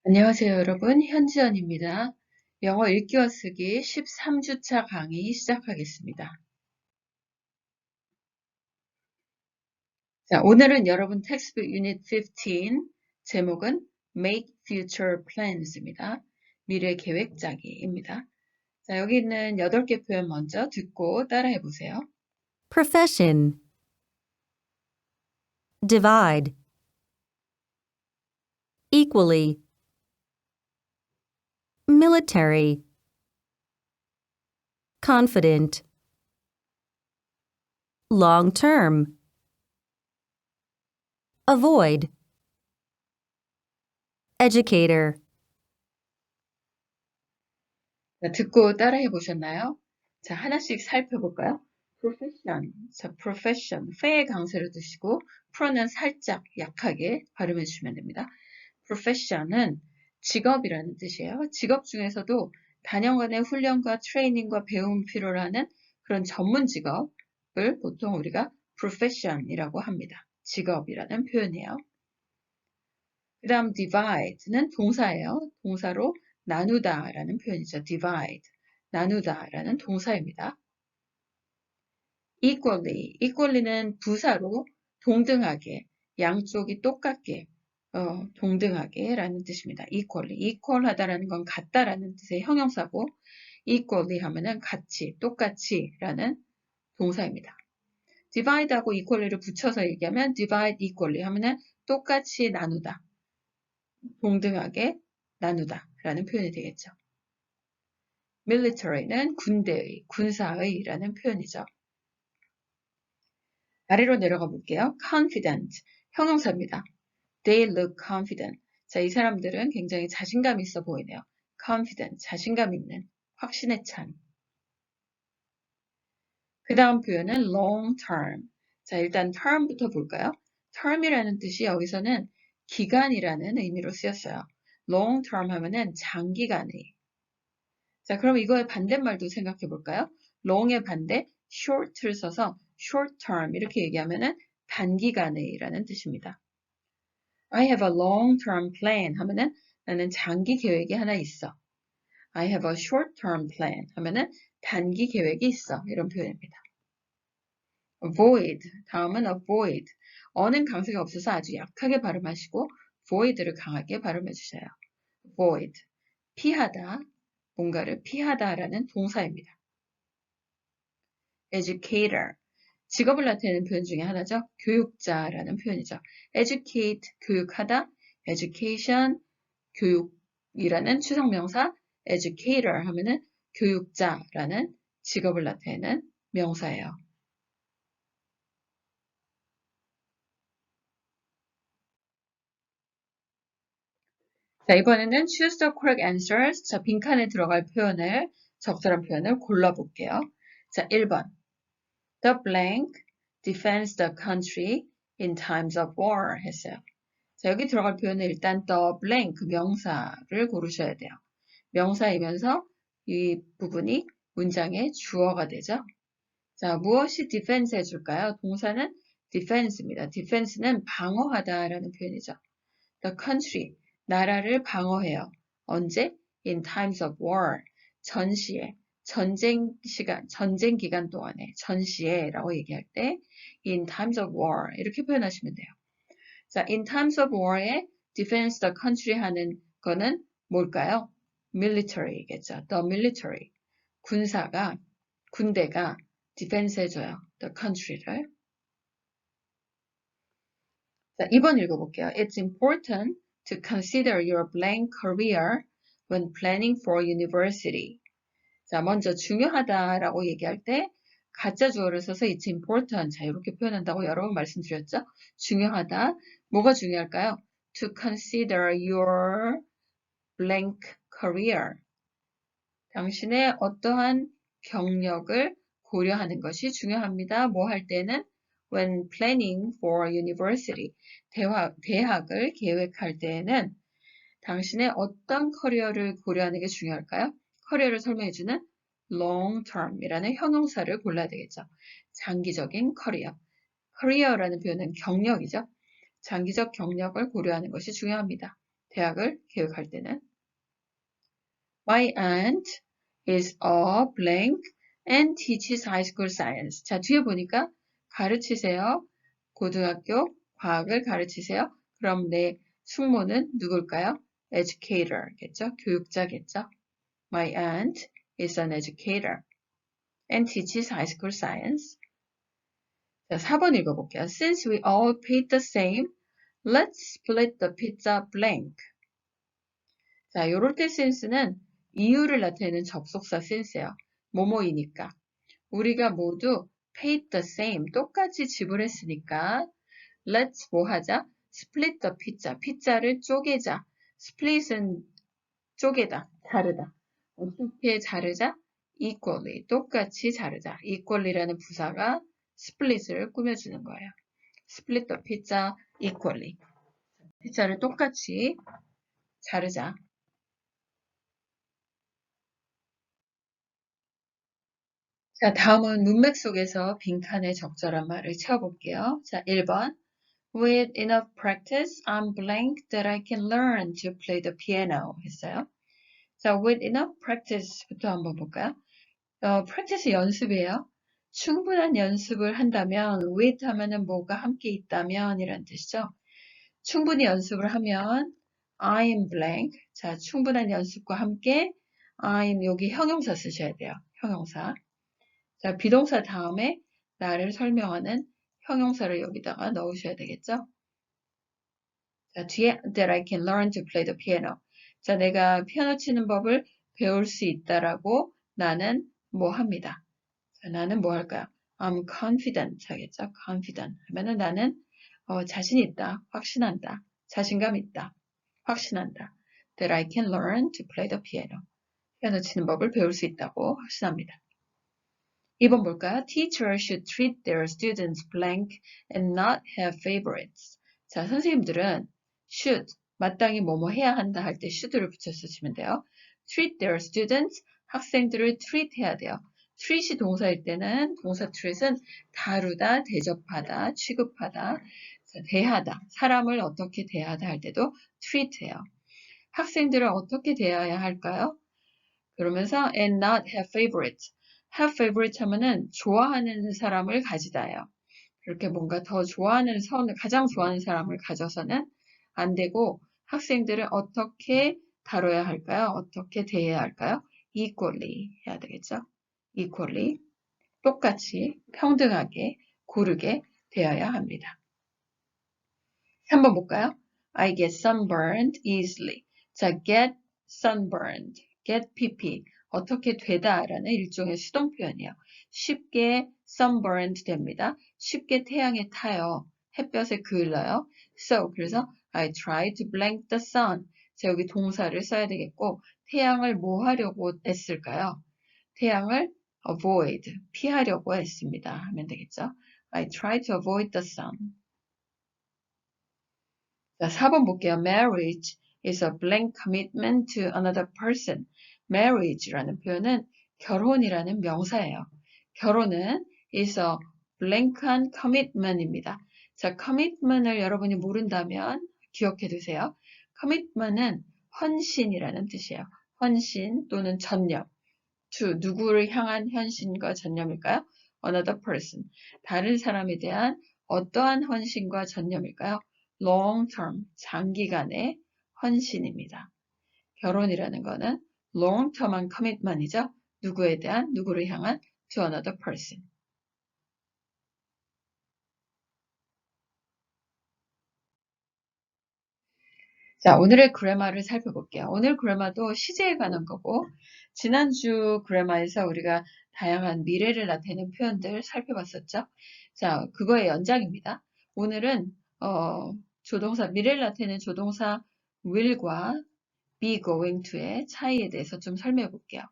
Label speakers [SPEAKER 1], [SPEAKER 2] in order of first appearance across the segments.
[SPEAKER 1] 안녕하세요, 여러분. 현지연입니다. 영어 읽기와 쓰기 13주차 강의 시작하겠습니다. 자, 오늘은 여러분 텍스트북 유닛 15 제목은 Make Future Plans입니다. 미래 계획 짜기입니다. 자, 여기 있는 8개 표현 먼저 듣고 따라해 보세요.
[SPEAKER 2] Profession. Divide. Equally. Military. Confident. Long term. Avoid. Educator.
[SPEAKER 1] 자, 듣고 따라해 보셨나요? 자, 하나씩 살펴볼까요? profession. 자, profession. fe의 강세를 두시고 pro는 살짝 약하게 발음해 주시면 됩니다. profession은 직업이라는 뜻이에요. 직업 중에서도 단연간의 훈련과 트레이닝과 배움이 필요로 하는 그런 전문 직업을 보통 우리가 profession이라고 합니다. 직업이라는 표현이에요. 그 다음 divide는 동사예요. 동사로 나누다라는 표현이죠. divide. 나누다라는 동사입니다. equally는 부사로 동등하게, 양쪽이 똑같게, 동등하게 라는 뜻입니다. equal하다라는 건 같다라는 뜻의 형용사고, equally 하면은 같이, 똑같이 라는 동사입니다. divide하고 equally를 붙여서 얘기하면 divide equally 하면은 똑같이 나누다, 동등하게 나누다 라는 표현이 되겠죠. military는 군대의, 군사의 라는 표현이죠. 아래로 내려가 볼게요. confident, 형용사입니다. They look confident. 자, 이 사람들은 굉장히 자신감 있어 보이네요. confident, 자신감 있는, 확신에 찬. 그 다음 표현은 long term. 자, 일단 term부터 볼까요? term이라는 뜻이 여기서는 기간이라는 의미로 쓰였어요. long term 하면은 장기간의. 자, 그럼 이거의 반대말도 생각해 볼까요? long의 반대, short를 써서 short term 이렇게 얘기하면은 단기간의라는 뜻입니다. I have a long-term plan 하면은 나는 장기 계획이 하나 있어. I have a short-term plan 하면은 단기 계획이 있어. 이런 표현입니다. avoid, 다음은 avoid. 어는 강세가 없어서 아주 약하게 발음하시고 void를 강하게 발음해 주세요. avoid, 피하다, 뭔가를 피하다라는 동사입니다. educator, 직업을 나타내는 표현 중에 하나죠. 교육자라는 표현이죠. educate, 교육하다, education, 교육이라는 추상명사, educator 하면은 교육자라는 직업을 나타내는 명사예요. 자, 이번에는 choose the correct answers. 자, 빈칸에 들어갈 표현을, 적절한 표현을 골라볼게요. 자, 1번. The blank defends the country in times of war 했어요. 자, 여기 들어갈 표현은 일단 the blank 명사를 고르셔야 돼요. 명사이면서 이 부분이 문장의 주어가 되죠. 자, 무엇이 defense 해줄까요? 동사는 defense입니다. defense는 방어하다라는 표현이죠. The country, 나라를 방어해요. 언제? In times of war, 전시에, 전쟁 기간 동안에, 전시에라고 얘기할 때 in times of war 이렇게 표현하시면 돼요. 자, in times of war에 defense the country 하는 거는 뭘까요? military겠죠. The military. 군대가 defense 해줘요. the country를. 자, 2번 읽어볼게요. It's important to consider your blank career when planning for university. 자, 먼저 중요하다라고 얘기할 때 가짜 주어를 써서 it's important. 자, 이렇게 표현한다고 여러 번 말씀드렸죠? 중요하다. 뭐가 중요할까요? To consider your blank career. 당신의 어떠한 경력을 고려하는 것이 중요합니다. 뭐 할 때는 when planning for university. 대학을 계획할 때에는 당신의 어떤 커리어를 고려하는 게 중요할까요? 커리어를 설명해주는 long term이라는 형용사를 골라야 되겠죠. 장기적인 커리어. 커리어라는 표현은 경력이죠. 장기적 경력을 고려하는 것이 중요합니다. 대학을 계획할 때는. My aunt is a blank and teaches high school science. 자, 뒤에 보니까 가르치세요. 고등학교 과학을 가르치세요. 그럼 내 숙모는 누굴까요? educator겠죠? 교육자겠죠? My aunt is an educator and teaches high school science. 자, 4번 읽어볼게요. Since we all paid the same, let's split the pizza blank. 자, 요럴 때 since는 이유를 나타내는 접속사 since예요. 뭐뭐이니까. 우리가 모두 paid the same, 똑같이 지불했으니까 let's 뭐 하자? split the pizza, 피자를 쪼개자. split은 쪼개다, 자르다. 어떻게 자르자? equally, 똑같이 자르자. equally라는 부사가 split을 꾸며주는 거예요. split the pizza equally. 피자를 똑같이 자르자. 자, 다음은 문맥 속에서 빈칸에 적절한 말을 채워볼게요. 자, 1번. With enough practice, I'm blank that I can learn to play the piano 했어요. 자, with enough practice부터 한번 볼까요? practice 연습이에요. 충분한 연습을 한다면, with 하면은 뭐가 함께 있다면 이란 뜻이죠. 충분히 연습을 하면 I'm blank. 자, 충분한 연습과 함께 I'm 여기 형용사 쓰셔야 돼요. 형용사. 자, 비동사 다음에 나를 설명하는 형용사를 여기다가 넣으셔야 되겠죠? 자, 뒤에 that I can learn to play the piano. 자, 내가 피아노 치는 법을 배울 수 있다라고 나는 뭐 합니다. 자, 나는 뭐 할까요? I'm confident 하겠죠? confident 하면은 나는 자신 있다, 확신한다, 자신감 있다, 확신한다. That I can learn to play the piano. 피아노 치는 법을 배울 수 있다고 확신합니다. 2번 볼까요? Teachers should treat their students blank and not have favorites. 자, 선생님들은 should, 마땅히 뭐뭐 해야 한다 할 때 should를 붙여 쓰시면 돼요. treat their students, 학생들을 treat 해야 돼요. treat이 동사일 때는 동사 treat은 다루다, 대접하다, 취급하다, 대하다, 사람을 어떻게 대하다 할 때도 treat해요. 학생들을 어떻게 대해야 할까요? 그러면서 and not have favorites. have favorite 하면은 좋아하는 사람을 가지다예요. 그렇게 뭔가 더 좋아하는 가장 좋아하는 사람을 가져서는 안 되고 학생들을 어떻게 다뤄야 할까요? 어떻게 대해야 할까요? equally 해야 되겠죠? equally 똑같이 평등하게 고르게 대해야 합니다. 3번 볼까요? I get sunburned easily. 자, get sunburned, get pp 어떻게 되다라는 일종의 수동 표현이에요. 쉽게 sunburned 됩니다. 쉽게 태양에 타요. 햇볕에 그을러요. So, 그래서 I try to blank the sun. 자, 여기 동사를 써야 되겠고 태양을 뭐 하려고 했을까요? 태양을 avoid, 피하려고 했습니다. 하면 되겠죠. I try to avoid the sun. 자, 4번 볼게요. Marriage is a blank commitment to another person. Marriage라는 표현은 결혼이라는 명사예요. 결혼은 is a blank한 commitment입니다. 자, commitment을 여러분이 모른다면 기억해 두세요. commitment은 헌신이라는 뜻이에요. 헌신 또는 전념. to 누구를 향한 헌신과 전념일까요? Another person. 다른 사람에 대한 어떠한 헌신과 전념일까요? long term, 장기간의 헌신입니다. 결혼이라는 거는 long term한 commitment이죠. 누구에 대한, 누구를 향한 to another person. 자, 오늘의 그래마를 살펴볼게요. 오늘 그래마도 시제에 관한 거고, 지난주 그래마에서 우리가 다양한 미래를 나타내는 표현들 살펴봤었죠. 자, 그거의 연장입니다. 오늘은, 조동사, 미래를 나타내는 조동사 will과 be going to의 차이에 대해서 좀 설명해 볼게요.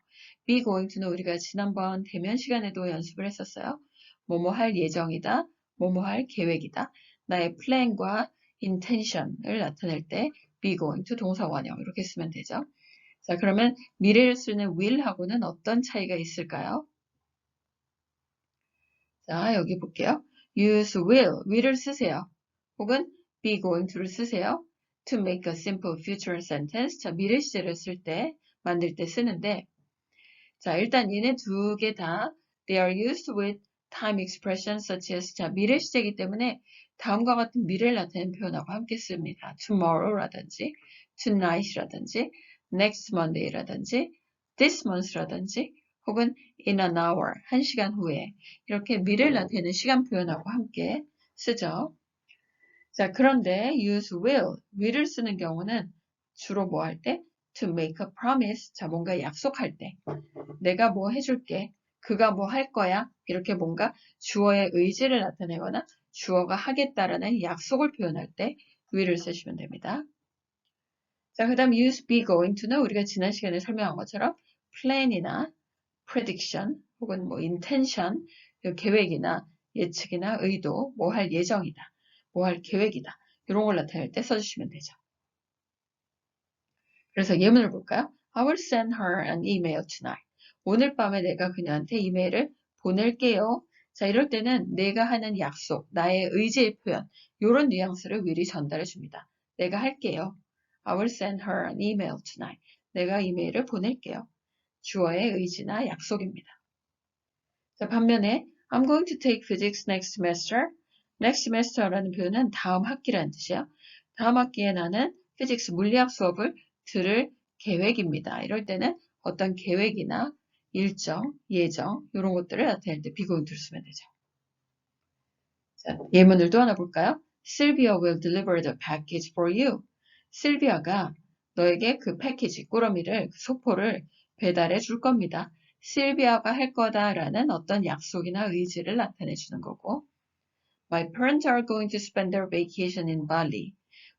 [SPEAKER 1] be going to는 우리가 지난번 대면 시간에도 연습을 했었어요. 뭐뭐 할 예정이다, 뭐뭐 할 계획이다. 나의 plan과 intention을 나타낼 때 be going to 동사 원형 이렇게 쓰면 되죠. 자, 그러면 미래를 쓰는 will하고는 어떤 차이가 있을까요? 자, 여기 볼게요. use will을 쓰세요. 혹은 be going to를 쓰세요. to make a simple future sentence. 자, 미래 시제를 쓸 때, 만들 때 쓰는데, 자, 일단 얘네 두 개 다 they are used with time expressions such as 자, 미래 시제이기 때문에 다음과 같은 미래를 나타내는 표현하고 함께 씁니다. tomorrow라든지 tonight이라든지 next monday라든지 this month라든지 혹은 in an hour, 1시간 후에 이렇게 미래를 나타내는 시간 표현하고 함께 쓰죠. 자, 그런데 use will을 쓰는 경우는 주로 뭐 할 때? to make a promise. 자, 뭔가 약속할 때. 내가 뭐 해줄게. 그가 뭐 할 거야. 이렇게 뭔가 주어의 의지를 나타내거나 주어가 하겠다라는 약속을 표현할 때 will을 쓰시면 됩니다. 자, 그 다음 use be going to는 우리가 지난 시간에 설명한 것처럼 plan이나 prediction 혹은 뭐 intention, 계획이나 예측이나 의도, 뭐 할 예정이다. 뭐 할 계획이다. 이런 걸 나타낼 때 써주시면 되죠. 그래서 예문을 볼까요? I will send her an email tonight. 오늘 밤에 내가 그녀한테 이메일을 보낼게요. 자, 이럴 때는 내가 하는 약속, 나의 의지의 표현, 이런 뉘앙스를 미리 전달해 줍니다. 내가 할게요. I will send her an email tonight. 내가 이메일을 보낼게요. 주어의 의지나 약속입니다. 자, 반면에 I'm going to take physics next semester. next semester라는 표현은 다음 학기라는 뜻이에요. 다음 학기에 나는 피직스 물리학 수업을 들을 계획입니다. 이럴 때는 어떤 계획이나 일정, 예정 이런 것들을 나타낼 때 비고잉투를 쓰면 되죠. 자, 예문을 또 하나 볼까요? Sylvia will deliver the package for you. 실비아가 너에게 그 패키지, 꾸러미를, 그 소포를 배달해 줄 겁니다. 실비아가 할 거다라는 어떤 약속이나 의지를 나타내 주는 거고 My parents are going to spend their vacation in Bali.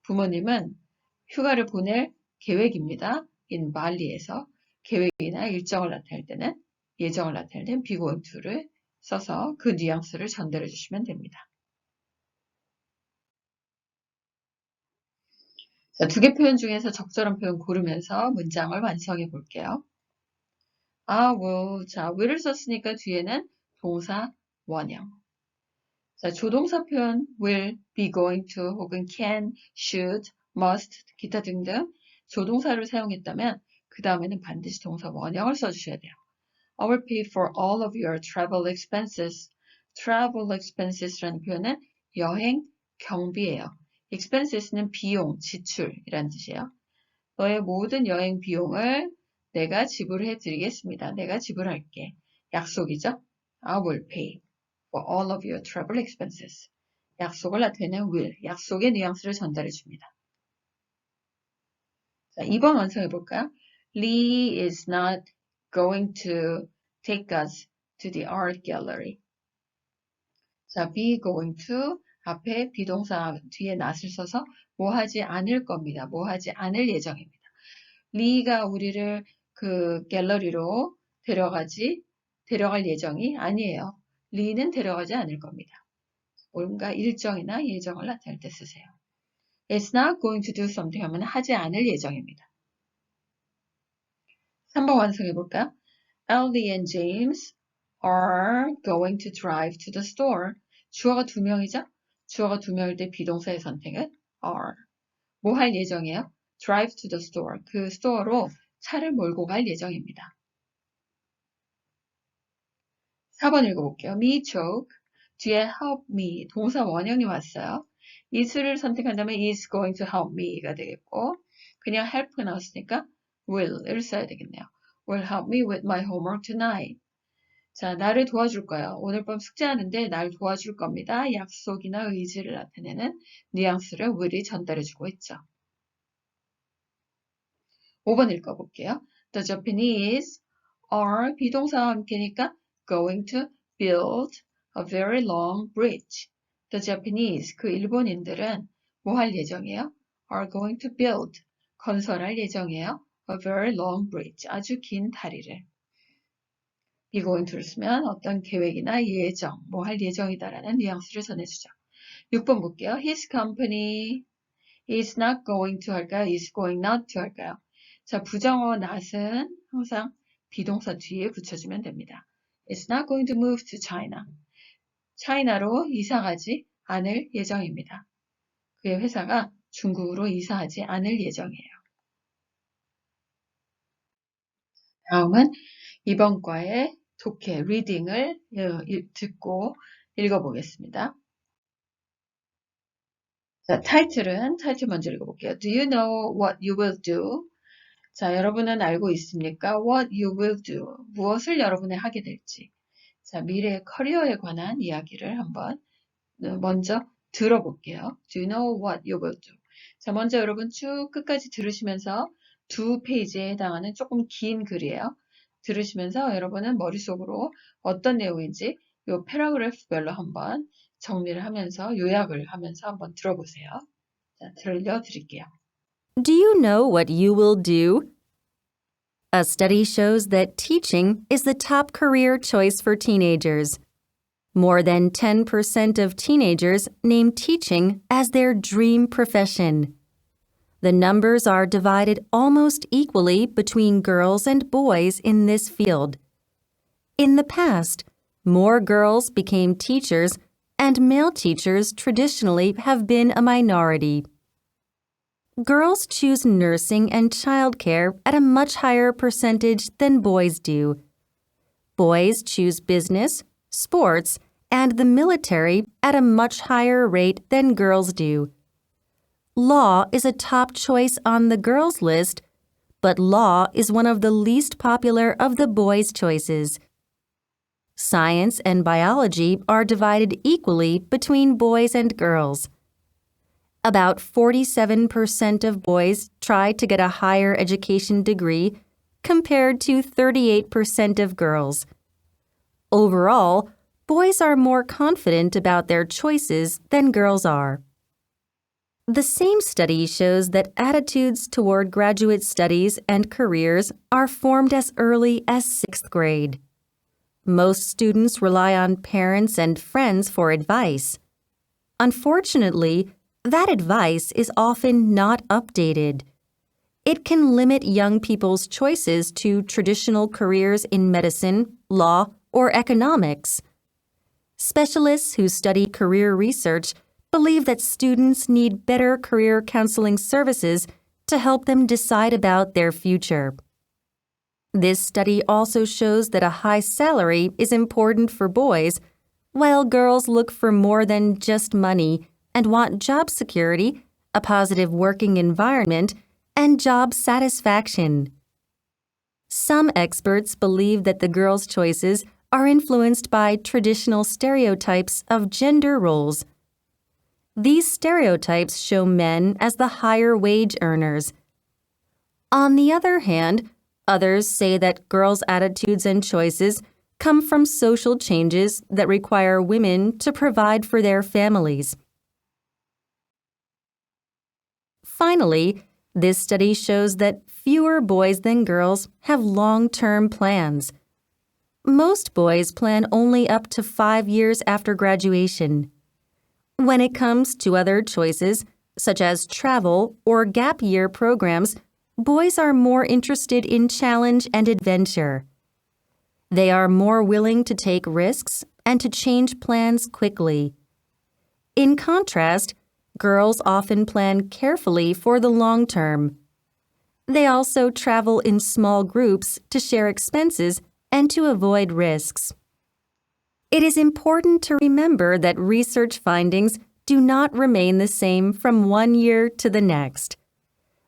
[SPEAKER 1] 부모님은 휴가를 보낼 계획입니다. in Bali에서 계획이나 일정을 나타낼 때는 예정을 나타낼 때는 be going to를 써서 그 뉘앙스를 전달해 주시면 됩니다. 자, 두 개 표현 중에서 적절한 표현 고르면서 문장을 완성해 볼게요. 자, will을 썼으니까 뒤에는 동사 원형. 자, 조동사 표현 will, be going to 혹은 can, should, must, 기타 등등 조동사를 사용했다면 그 다음에는 반드시 동사 원형을 써주셔야 돼요. I will pay for all of your travel expenses. travel expenses라는 표현은 여행 경비예요. expenses는 비용, 지출이라는 뜻이에요. 너의 모든 여행 비용을 내가 지불해 드리겠습니다. 내가 지불할게. 약속이죠? I will pay for all of your travel expenses. 약속을 나타내는 will, 약속의 뉘앙스를 전달해 줍니다. 자, 2번 완성해 볼까요? Lee is not going to take us to the art gallery. 자, be going to 앞에 비동사 뒤에 not을 써서 뭐 하지 않을 겁니다. 뭐 하지 않을 예정입니다. 리가 우리를 그 갤러리로 데려갈 예정이 아니에요. 리는 데려가지 않을 겁니다. 뭔가 일정이나 예정을 나타낼 때 쓰세요. It's not going to do something 하면 하지 않을 예정입니다. 3번 완성해 볼까요? Ellie and James are going to drive to the store. 주어가 2명이죠? 주어가 2명일 때 비동사의 선택은 are. 뭐 할 예정이에요? Drive to the store. 그 스토어로 차를 몰고 갈 예정입니다. 4번 읽어볼게요. Me choke. 뒤에 help me. 동사 원형이 왔어요. is를 선택한다면 is going to help me가 되겠고 그냥 help 나왔으니까 will을 써야 되겠네요. will help me with my homework tonight. 자, 나를 도와줄 거예요. 오늘 밤 숙제하는데 날 도와줄 겁니다. 약속이나 의지를 나타내는 뉘앙스를 will이 전달해주고 있죠. 5번 읽어볼게요. The Japanese are 비동사와 함께니까 going to build a very long bridge. The Japanese, 그 일본인들은 뭐 할 예정이에요? are going to build, 건설할 예정이에요. a very long bridge, 아주 긴 다리를. be going to를 쓰면 어떤 계획이나 예정, 뭐 할 예정이다라는 뉘앙스를 전해주죠. 6번 볼게요. His company is not going to 할까요? is going not to 할까요? 자, 부정어 not은 항상 비동사 뒤에 붙여주면 됩니다. It's not going to move to China. 차이나로 이사 가지 않을 예정입니다. 그의 회사가 중국으로 이사하지 않을 예정이에요. 다음은 이번 과의 독해, 리딩을 듣고 읽어보겠습니다. 자, 타이틀 먼저 읽어볼게요. Do you know what you will do? 자, 여러분은 알고 있습니까? What you will do. 무엇을 여러분이 하게 될지. 자, 미래의 커리어에 관한 이야기를 한번 먼저 들어볼게요. Do you know what you will do? 자, 먼저 여러분 쭉 끝까지 들으시면서 2페이지에 해당하는 조금 긴 글이에요. 들으시면서 여러분은 머릿속으로 어떤 내용인지 이 패러그래프별로 한번 정리를 하면서 요약을 하면서 한번 들어보세요. 자, 들려드릴게요.
[SPEAKER 2] Do you know what you will do? A study shows that teaching is the top career choice for teenagers. More than 10% of teenagers name teaching as their dream profession. The numbers are divided almost equally between girls and boys in this field. In the past, more girls became teachers, and male teachers traditionally have been a minority. Girls choose nursing and childcare at a much higher percentage than boys do. Boys choose business, sports, and the military at a much higher rate than girls do. Law is a top choice on the girls' list, but law is one of the least popular of the boys' choices. Science and biology are divided equally between boys and girls. About 47% of boys try to get a higher education degree compared to 38% of girls. Overall, boys are more confident about their choices than girls are. The same study shows that attitudes toward graduate studies and careers are formed as early as 6th grade. Most students rely on parents and friends for advice. Unfortunately, that advice is often not updated. It can limit young people's choices to traditional careers in medicine, law, or economics. Specialists who study career research believe that students need better career counseling services to help them decide about their future. This study also shows that a high salary is important for boys, while girls look for more than just money and want job security, a positive working environment, and job satisfaction. Some experts believe that the girls' choices are influenced by traditional stereotypes of gender roles. These stereotypes show men as the higher wage earners. On the other hand, others say that girls' attitudes and choices come from social changes that require women to provide for their families. Finally, this study shows that fewer boys than girls have long-term plans. Most boys plan only up to 5 years after graduation. When it comes to other choices, such as travel or gap year programs, boys are more interested in challenge and adventure. They are more willing to take risks and to change plans quickly. In contrast, girls often plan carefully for the long term. They also travel in small groups to share expenses and to avoid risks. It is important to remember that research findings do not remain the same from one year to the next,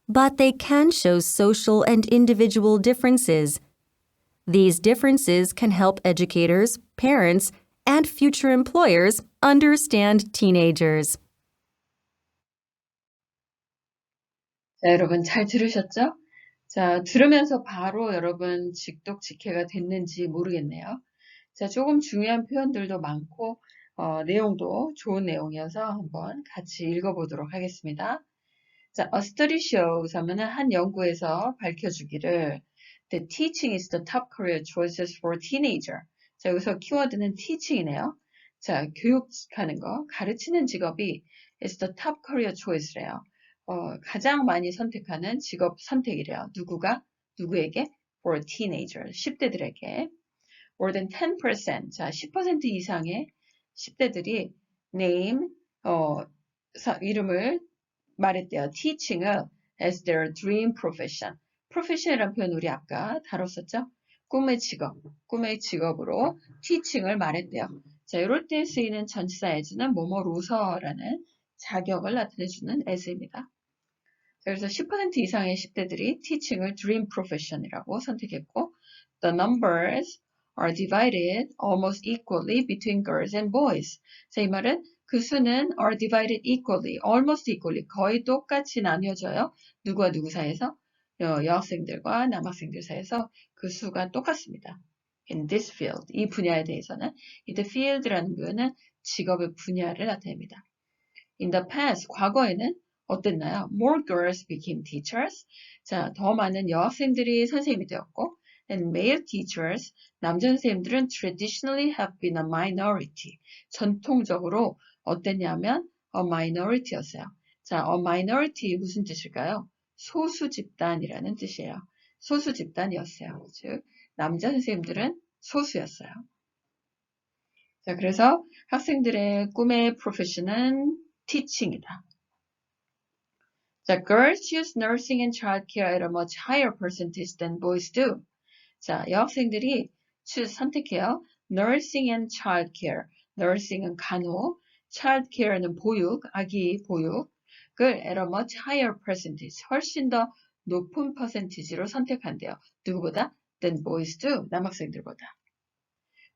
[SPEAKER 2] but they can show social and individual differences. These differences can help educators, parents, and future employers understand teenagers.
[SPEAKER 1] 자, 여러분 잘 들으셨죠? 자, 들으면서 바로 여러분 직독직해가 됐는지 모르겠네요. 자, 조금 중요한 표현들도 많고 내용도 좋은 내용이어서 한번 같이 읽어보도록 하겠습니다. 자, a study shows 하면은 한 연구에서 밝혀주기를 that teaching is the top career choices for a teenager. 자, 여기서 키워드는 teaching이네요. 자, 교육하는 거, 가르치는 직업이 is the top career choice래요. 가장 많이 선택하는 직업 선택이래요. 누구에게? For a teenager, 10대들에게. More than 10%, 자, 10% 이상의 10대들이 name, 이름을 말했대요. teaching을 as their dream profession. profession이라는 표현 우리 아까 다뤘었죠? 꿈의 직업으로 teaching을 말했대요. 자, 이럴 때 쓰이는 전치사 as는 뭐뭐로서라는 자격을 나타내주는 as입니다. 그래서 10% 이상의 10대들이 teaching을 dream profession이라고 선택했고, the numbers are divided almost equally between girls and boys. 자, 이 말은 그 수는 are divided equally, almost equally, 거의 똑같이 나뉘어져요. 누구와 누구 사이에서? 여학생들과 남학생들 사이에서 그 수가 똑같습니다. In this field, 이 분야에 대해서는 이 the field라는 표현은 직업의 분야를 나타냅니다. In the past, 과거에는 어땠나요? More girls became teachers. 자, 더 많은 여학생들이 선생님이 되었고, and male teachers, 남자 선생님들은 traditionally have been a minority. 전통적으로 어땠냐면 a minority였어요. 자, a minority 무슨 뜻일까요? 소수 집단이라는 뜻이에요. 소수 집단이었어요. 즉, 남자 선생님들은 소수였어요. 자, 그래서 학생들의 꿈의 프로페션은 teaching이다. 자, girls choose nursing and childcare at a much higher percentage than boys do. 자, 여학생들이 선택해요. nursing and childcare. nursing은 간호, childcare는 보육, 아기 보육을 at a much higher percentage. 훨씬 더 높은 퍼센티지로 선택한대요. 누구보다? than boys do. 남학생들보다.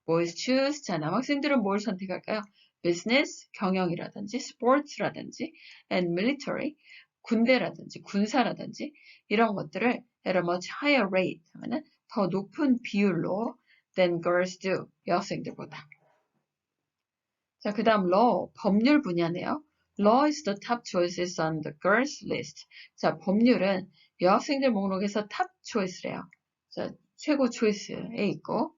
[SPEAKER 1] boys choose. 자, 남학생들은 뭘 선택할까요? business, 경영이라든지, sports라든지, and military, 군대라든지, 군사라든지, 이런 것들을 at a much higher rate 하면은 더 높은 비율로 than girls do. 여학생들보다. 자, 그 다음 law, 법률 분야네요. law is the top choices on the girls list. 자, 법률은 여학생들 목록에서 top choice래요. 자, 최고 초이스에 있고,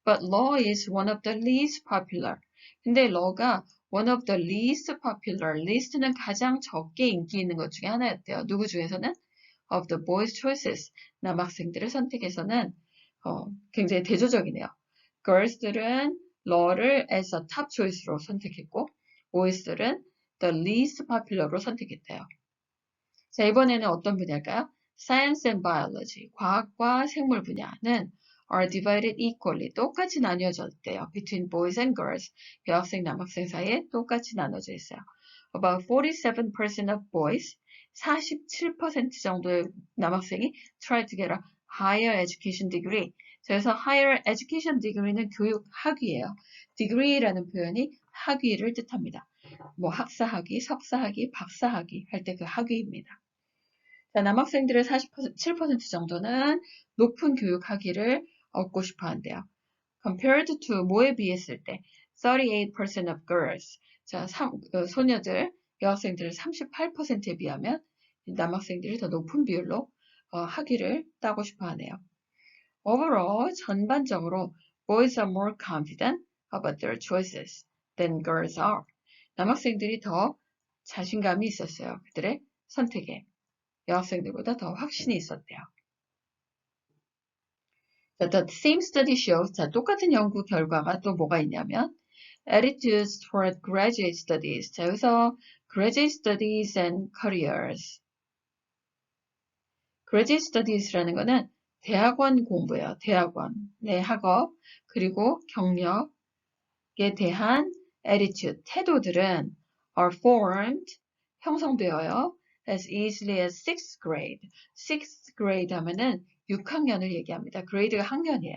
[SPEAKER 1] but law is one of the least popular. 근데 law가 one of the least popular. list는 가장 적게 인기 있는 것 중에 하나였대요. 누구 중에서는? of the boys' choices. 남학생들의 선택에서는 굉장히 대조적이네요. girls들은 law를 as a top choice로 선택했고, boys들은 the least popular로 선택했대요. 자, 이번에는 어떤 분야일까요? Science and biology. 과학과 생물 분야는 are divided equally. 똑같이 나뉘어졌대요. between boys and girls. 여학생, 남학생 사이에 똑같이 나눠져 있어요. About 47% of boys, 47% 정도의 남학생이 try to get a higher education degree. 그래서 higher education degree는 교육 학위예요. degree라는 표현이 학위를 뜻합니다. 뭐 학사학위, 석사학위, 박사학위 할 때 그 학위입니다. 자, 남학생들의 47% 정도는 높은 교육 학위를 얻고 싶어 한대요. Compared to 뭐에 비했을 때 38% of girls. 자, 소녀들, 여학생들 38%에 비하면 남학생들이 더 높은 비율로 학위를 따고 싶어 하네요. Overall, 전반적으로 boys are more confident about their choices than girls are. 남학생들이 더 자신감이 있었어요. 그들의 선택에. 여학생들보다 더 확신이 있었대요. 자, the same study shows, 자, 똑같은 연구 결과가 또 뭐가 있냐면 attitudes toward graduate studies. 자, 여기서 graduate studies and careers. graduate studies라는 거는 대학원 공부예요. 대학원, 네, 학업, 그리고 경력에 대한 attitude, 태도들은 are formed, 형성되어요. as easily as 6th grade. 6th grade 하면은 6학년을 얘기합니다. grade가 학년이에요.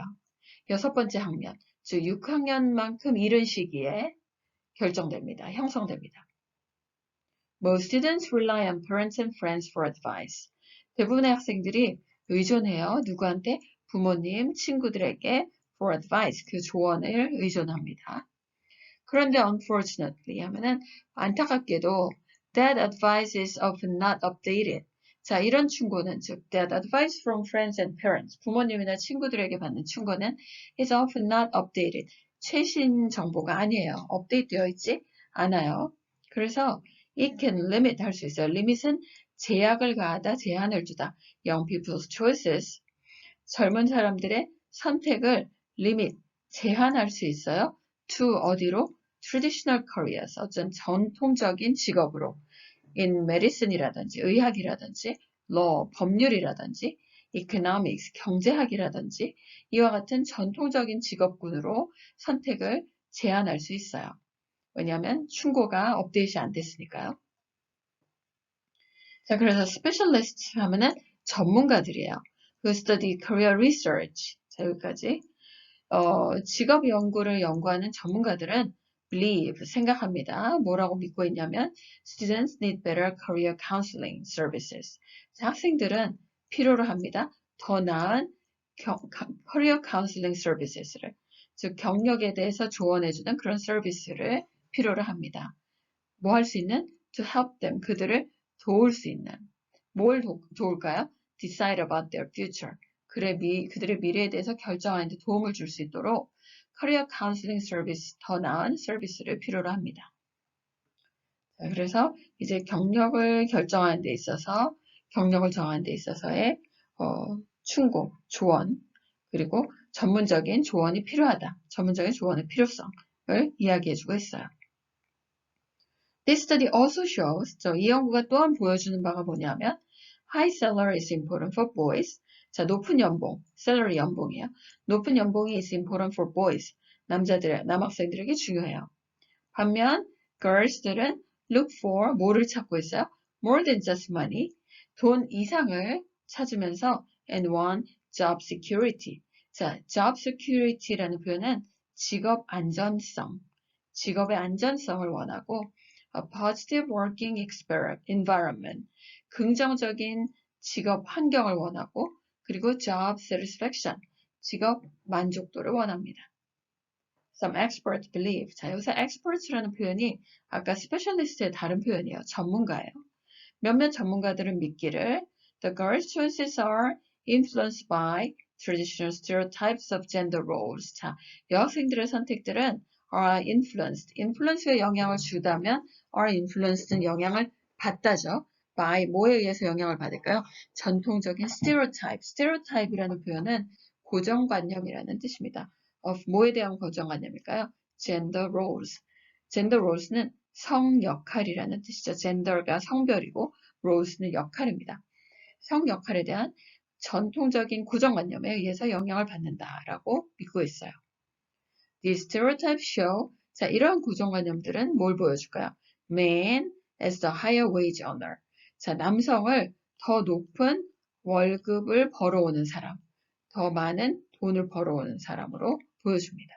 [SPEAKER 1] 6번째 학년, 즉 6학년만큼 이른 시기에 결정됩니다. 형성됩니다. Most students rely on parents and friends for advice. 대부분의 학생들이 의존해요. 누구한테? 부모님, 친구들에게 for advice, 그 조언을 의존합니다. 그런데 unfortunately 하면은 안타깝게도 that advice is often not updated. 자, 이런 충고는 즉 that advice from friends and parents, 부모님이나 친구들에게 받는 충고는 is often not updated. 최신 정보가 아니에요. 업데이트되어 있지 않아요. 그래서 it can limit 할 수 있어요. limit은 제약을 가하다, 제한을 두다. young people's choices. 젊은 사람들의 선택을 limit, 제한할 수 있어요. to 어디로? traditional careers, 어떤 전통적인 직업으로. in medicine이라든지 의학이라든지 law, 법률이라든지 economics, 경제학이라든지 이와 같은 전통적인 직업군으로 선택을 제한할 수 있어요. 왜냐하면 충고가 업데이트 안 됐으니까요. 자, 그래서 specialist 하면은 전문가들이에요. who study career research. 자, 여기까지. 직업 연구를 연구하는 전문가들은 believe, 생각합니다. 뭐라고 믿고 있냐면 students need better career counseling services. 자, 학생들은 필요로 합니다. 더 나은 career counseling services를, 즉 경력에 대해서 조언해주는 그런 서비스를 필요로 합니다. 뭐 할 수 있는? to help them, 그들을 도울 수 있는. 뭘 도울까요? decide about their future. 그들의 미래에 대해서 결정하는 데 도움을 줄 수 있도록 career counseling service, 더 나은 서비스를 필요로 합니다. 자, 그래서 이제 경력을 결정하는 데 있어서, 경력을 정하는 데 있어서의 충고, 조언, 그리고 전문적인 조언이 필요하다. 전문적인 조언의 필요성을 이야기해주고 있어요. This study also shows, 이 연구가 또한 보여주는 바가 뭐냐면 high salary is important for boys. 자, 높은 연봉, salary 연봉이에요. 높은 연봉이 is important for boys. 남학생들에게 중요해요. 반면 girls들은 look for, 뭐를 찾고 있어요? more than just money, 돈 이상을 찾으면서 and want job security. 자, job security라는 표현은 직업 안전성, 직업의 안전성을 원하고 a positive working environment, 긍정적인 직업 환경을 원하고 그리고 job satisfaction, 직업 만족도를 원합니다. Some experts believe. 자, 여기서 experts라는 표현이 아까 specialist의 다른 표현이에요. 전문가예요. 몇몇 전문가들은 믿기를 the girls' choices are influenced by traditional stereotypes of gender roles. 자, 여학생들의 선택들은 are influenced. influence가 영향을 주다면 are influenced는 영향을 받다죠. by 뭐에 의해서 영향을 받을까요? 전통적인 stereotype. stereotype이라는 표현은 고정관념이라는 뜻입니다. of 뭐에 대한 고정관념일까요? gender roles. gender roles는 성 역할이라는 뜻이죠. gender가 성별이고 roles는 역할입니다. 성 역할에 대한 전통적인 고정관념에 의해서 영향을 받는다라고 믿고 있어요. These stereotypes show, 자, 이러한 고정관념들은 뭘 보여줄까요? Man as the higher wage earner. 자, 남성을 더 높은 월급을 벌어오는 사람, 더 많은 돈을 벌어오는 사람으로 보여줍니다.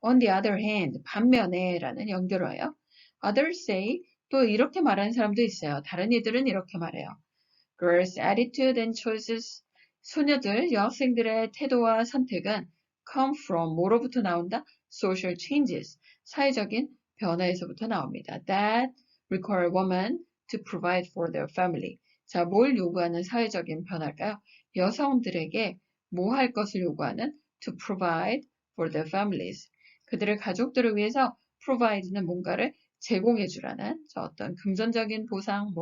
[SPEAKER 1] On the other hand, 반면에 라는 연결어예요. Others say, 또 이렇게 말하는 사람도 있어요. 다른 이들은 이렇게 말해요. Girls' attitude and choices, 소녀들, 여학생들의 태도와 선택은 come from, 뭐로부터 나온다? Social changes, 사회적인 변화에서부터 나옵니다. That require women to provide for their family. 자, 뭘 요구하는 사회적인 변화일까요? 여성들에게 뭐 할 것을 요구하는 to provide for their families. 그들의 가족들을 위해서 provide는 뭔가를 제공해 주라는 어떤 금전적인 보상,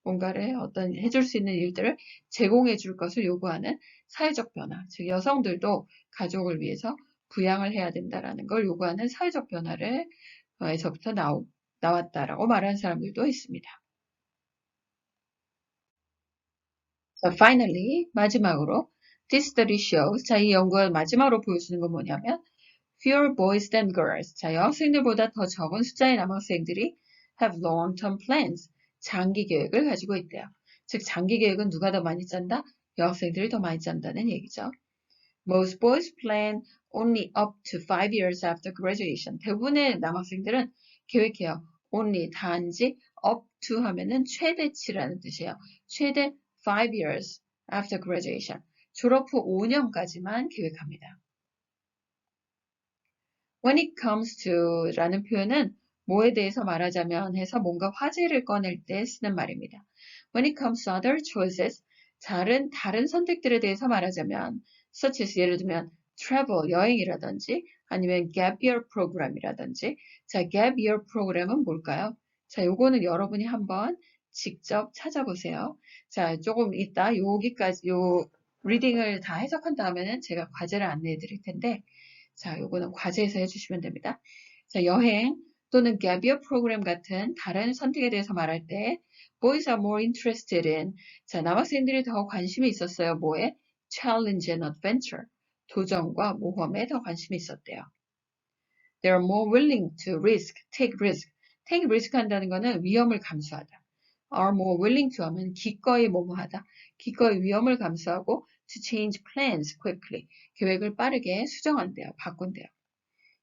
[SPEAKER 1] 뭔가를 어떤 해줄 수 있는 일들을 제공해 줄 것을 요구하는 사회적 변화, 즉 여성들도 가족을 위해서 부양을 해야 된다라는 걸 요구하는 사회적 변화를 에서부터 나왔다라고 말하는 사람들도 있습니다. So finally, 마지막으로 this study shows, 자, 이 연구가 마지막으로 보여주는 건 뭐냐면 fewer boys than girls. 자, 여학생들보다 더 적은 숫자의 남학생들이 have long-term plans. 장기 계획을 가지고 있대요. 즉, 장기 계획은 누가 더 많이 짠다? 여학생들이 더 많이 짠다는 얘기죠. Most boys plan only up to 5 years after graduation. 대부분의 남학생들은 계획해요. only, 단지, up to 하면은 최대치라는 뜻이에요. 최대 5 years after graduation. 졸업 후 5년까지만 계획합니다. When it comes to 라는 표현은 뭐에 대해서 말하자면 해서 뭔가 화제를 꺼낼 때 쓰는 말입니다. When it comes to other choices, 다른 선택들에 대해서 말하자면 such as 예를 들면 travel, 여행이라든지 아니면 gap year program이라든지 자, gap year program은 뭘까요? 자, 요거는 여러분이 한번 직접 찾아보세요. 자, 조금 이따 여기까지 요 리딩을 다 해석한 다음에는 제가 과제를 안내해 드릴 텐데 자, 요거는 과제에서 해주시면 됩니다. 자, 여행, 또는 gap year 프로그램 같은 다른 선택에 대해서 말할 때 boys are more interested in 자, 남학생들이 더 관심이 있었어요. 뭐에? challenge and adventure. 도전과 모험에 더 관심이 있었대요. They are more willing to take risk. take risk 한다는 거는 위험을 감수하다. are more willing to 하면 기꺼이 뭐뭐하다. 기꺼이 위험을 감수하고 to change plans quickly. 계획을 빠르게 수정한대요. 바꾼대요.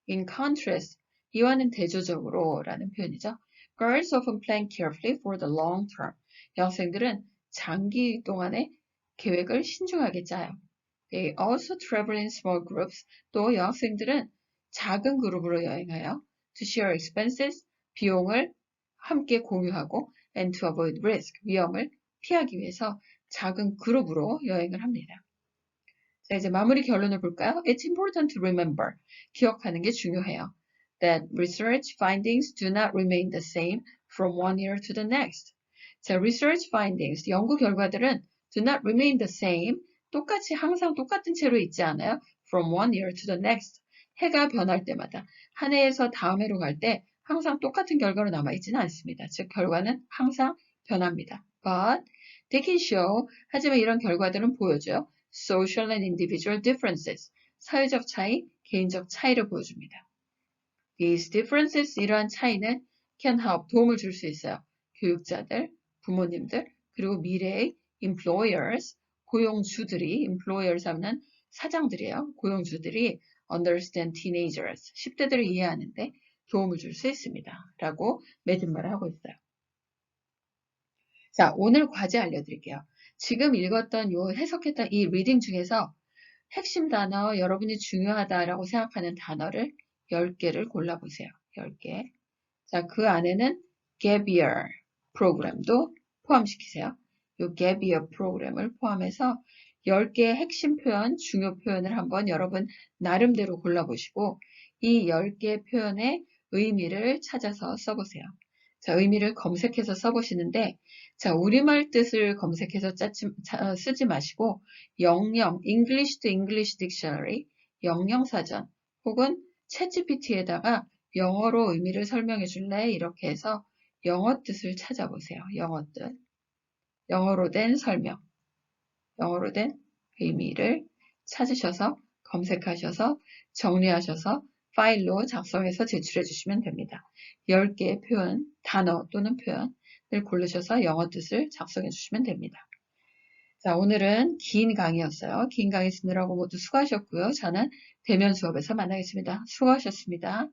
[SPEAKER 1] In contrast, 이와는 대조적으로 라는 표현이죠. Girls often plan carefully for the long term. 여학생들은 장기 동안의 계획을 신중하게 짜요. They also travel in small groups. 또 여학생들은 작은 그룹으로 여행해요. To share expenses, 비용을 함께 공유하고 and to avoid risk, 위험을 피하기 위해서 작은 그룹으로 여행을 합니다. 자, 이제 마무리 결론을 볼까요? It's important to remember. 기억하는 게 중요해요. That research findings do not remain the same from one year to the next. 자, research findings, 연구 결과들은 do not remain the same. 똑같이 항상 똑같은 채로 있지 않아요. From one year to the next. 해가 변할 때마다. 한 해에서 다음 해로 갈 때 항상 똑같은 결과로 남아있지는 않습니다. 즉, 결과는 항상 변합니다. But they can show, 하지만 이런 결과들은 보여줘요. social and individual differences, 사회적 차이, 개인적 차이를 보여줍니다. These differences, 이러한 차이는 can help, 도움을 줄 수 있어요. 교육자들, 부모님들, 그리고 미래의 employers, 고용주들이, employers 하면 사장들이에요. 고용주들이 understand teenagers, 10대들을 이해하는데 도움을 줄 수 있습니다. 라고 매듭말을 하고 있어요. 자, 오늘 과제 알려드릴게요. 지금 읽었던 해석했던 이 리딩 중에서 핵심 단어, 여러분이 중요하다라고 생각하는 단어를 10개를 골라보세요. 10개. 자, 그 안에는 gap year 프로그램도 포함시키세요. 이 gap year 프로그램을 포함해서 10개의 핵심 표현, 중요 표현을 한번 여러분 나름대로 골라보시고 이 10개 표현의 의미를 찾아서 써보세요. 자, 의미를 검색해서 써보시는데 자, 우리말 뜻을 검색해서 쓰지 마시고 영영, English to English Dictionary, 영영사전 혹은 챗GPT에다가 영어로 의미를 설명해 줄래? 이렇게 해서 영어 뜻을 찾아보세요. 영어 뜻. 영어로 된 설명. 영어로 된 의미를 찾으셔서 검색하셔서 정리하셔서 파일로 작성해서 제출해 주시면 됩니다. 10개의 표현, 단어 또는 표현을 고르셔서 영어 뜻을 작성해 주시면 됩니다. 자, 오늘은 긴 강의였어요. 긴 강의 듣느라고 모두 수고하셨고요. 저는 대면 수업에서 만나겠습니다. 수고하셨습니다.